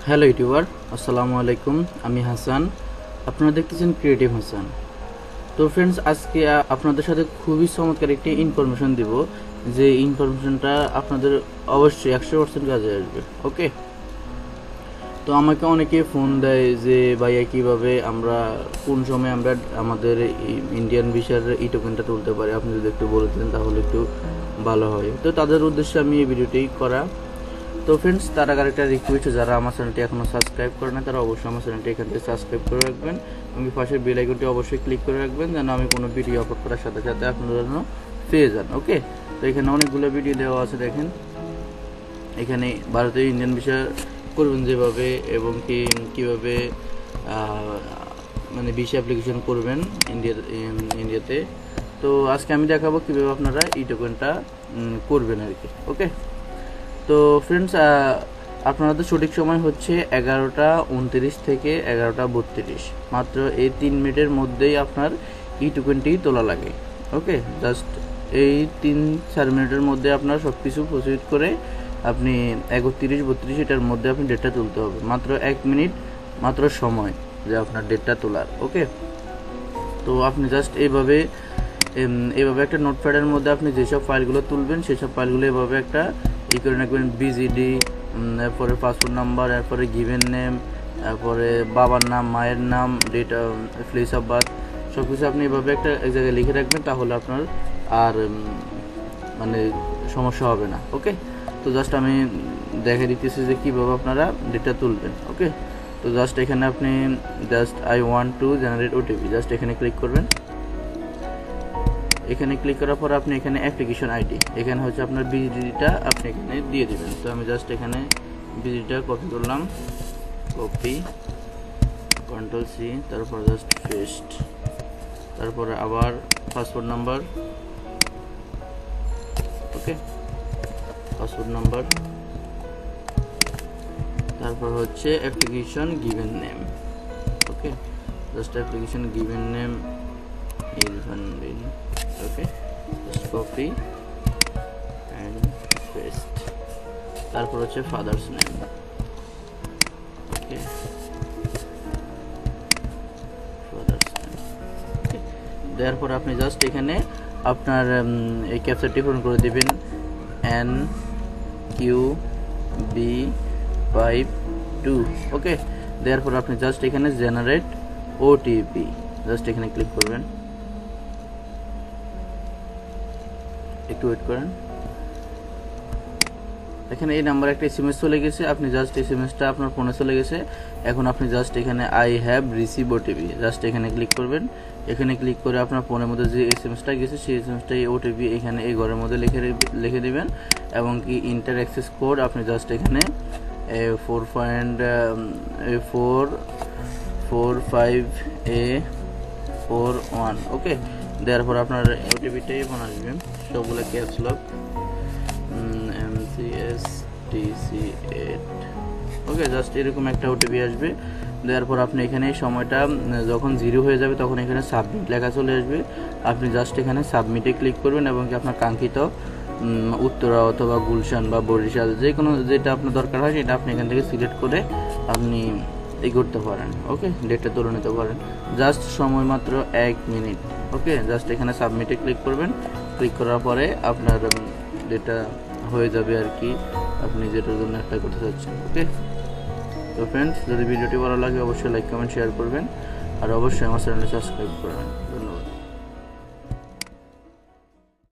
Hello YouTuber, আসসালামু আলাইকুম। আমি হাসান, আপনারা দেখতেছেন ক্রিয়েটিভ হাসান। তো ফ্রেন্ডস, আজকে আপনাদের সাথে খুবই চমৎকার একটি ইনফরমেশন দিব, যে ইনফরমেশনটা আপনাদের অবশ্যই 100% কাজে আসবে। ওকে, তো আমাকে অনেকে ফোন দেয় যে ভাইয়া কীভাবে আমরা কোন সময় আমরা আমাদের ইন্ডিয়ান ভিসার ই টোকেনটা তুলতে পারি, আপনি যদি একটু বলে দেন তাহলে একটু ভালো হয়। তো তাদের উদ্দেশ্যে আমি এই ভিডিওটি করা। তো ফ্রেন্ডস, তার আগে একটা রিকোয়েস্ট, যারা আমার চ্যানেলটি এখনও সাবস্ক্রাইব করে না তারা অবশ্যই আমার চ্যানেলটি এখান থেকে সাবস্ক্রাইব করে রাখবেন এবং পাশের বেল আইকনটি অবশ্যই ক্লিক করে রাখবেন, যেন আমি কোনো ভিডিও আপলোড করার সাথে সাথে আপনারা যেন পেয়ে যান। ওকে, তো এখানে অনেকগুলো ভিডিও দেওয়া আছে, দেখেন এখানে ভারতীয় ইন্ডিয়ান ভিসা করবেন যেভাবে, এবং কীভাবে মানে ভিসা অ্যাপ্লিকেশন করবেন ইন্ডিয়াতে। তো আজকে আমি দেখাবো কীভাবে আপনারা ই টোকেনটা করবেন আর কি। ওকে, তো ফ্রেন্ডস, আপনাদের সঠিক সময় হচ্ছে 11টা 29 থেকে 11টা 32, মাত্র এই 3 মিনিটের মধ্যেই আপনার ই টোকেনটি তোলা লাগে। ওকে, জাস্ট এই 3-4 মিনিটের মধ্যে আপনার সব কিছু প্রসিড করে আপনি 31-32 এটার মধ্যে আপনি ডেটটা তুলতে হবে। মাত্র 1 মিনিট মাত্র সময় যে আপনার ডেটটা তোলার। ওকে, তো আপনি জাস্ট এইভাবে একটা নোটপ্যাডের মধ্যে আপনি যেসব ফাইলগুলো তুলবেন সেসব ফাইলগুলো এভাবে একটা ই করে রাখবেন, বিজিডি, এরপরে পাসপোর্ট নাম্বার, এরপরে গিভেন নেম, এরপরে বাবার নাম, মায়ের নাম, ডেট, প্লেস অফ বার্থ, সব কিছু আপনি এভাবে একটা এক জায়গায় লিখে রাখবেন, তাহলে আপনার আর মানে সমস্যা হবে না। ওকে, তো জাস্ট আমি দেখে দিতেছি যে কীভাবে আপনারা ডেটটা তুলবেন। ওকে, তো জাস্ট এখানে আপনি just I want to generate OTP, just এখানে ক্লিক করবেন। এখানে ক্লিক করার পর আপনি এখানে অ্যাপ্লিকেশন আইডি, এখানে হচ্ছে আপনার বিজিডিটা আপনি এখানে দিয়ে দিবেন। তো আমি জাস্ট এখানে বিজিডিটা কপি করলাম, কপি, কন্ট্রোল সি, তারপর জাস্ট পেস্ট, তারপরে আবার passport number. Okay, passport number, তারপর হচ্ছে application given name. Okay, just application given name Irfan bin. Okay, just copy and paste, তারপর হচ্ছে father's name. Okay, father's name. Okay, দেওয়ার পর আপনি জাস্ট এখানে আপনার এই ক্যাপচারটি পূরণ করে দেবেন, NQB52। ওকে, দেওয়ার পর আপনি জাস্ট এখানে জেনারেট ওটিপি, জাস্ট এখানে ক্লিক করবেন। একটু ওয়েট করেন, এখানে এই নাম্বার একটা SMS চলে গেছে, আপনি জাস্ট SMSটা আপনার ফোনে চলে গেছে। এখন আপনি জাস্ট এখানে I have receive OTP, just এখানে ক্লিক করবেন। এখানে ক্লিক করে আপনার ফোনের মধ্যে যে SMSটা গেছে সেই SMSটা ওটিপি এখানে এই ঘরের মধ্যে লিখে দেবেন, এবং কি ইন্টার অ্যাক্সেস কোড আপনি জাস্ট এখানে 4.45A41। ওকে, দেওয়ার পর আপনার ওটিপিটাই আসবে, সবগুলো ক্যাপস লক MCSTC8। ওকে, জাস্ট এরকম একটা ওটিপি আসবে। দেওয়ার পর আপনি এখানে সময়টা যখন 0 হয়ে যাবে তখন এখানে সাবমিট লেখা চলে আসবে, আপনি জাস্ট এখানে সাবমিটে ক্লিক করবেন, এবং কি আপনার কাঙ্ক্ষিত উত্তরা অথবা গুলশান বা বরিশাল যে কোনো যেটা আপনার দরকার হয় সেটা আপনি এখান থেকে সিলেক্ট করে আপনি এই করতে পারেন। ওকে, ডেটটা তুলে নিতে পারেন, জাস্ট সময় মাত্র 1 মিনিট। ওকে, জাস্ট এখানে সাবমিটে ক্লিক করবেন, ক্লিক করার পরে আপনার ডেটা হয়ে যাবে আর কি, আপনি যেটার জন্য অ্যাপ্লাই করতে চাচ্ছেন। ওকে, তো ফ্রেন্ডস, যদি ভিডিওটি ভালো লাগে অবশ্যই লাইক, কমেন্ট, শেয়ার করবেন, আর অবশ্যই আমার চ্যানেলটি সাবস্ক্রাইব করবেন। ধন্যবাদ।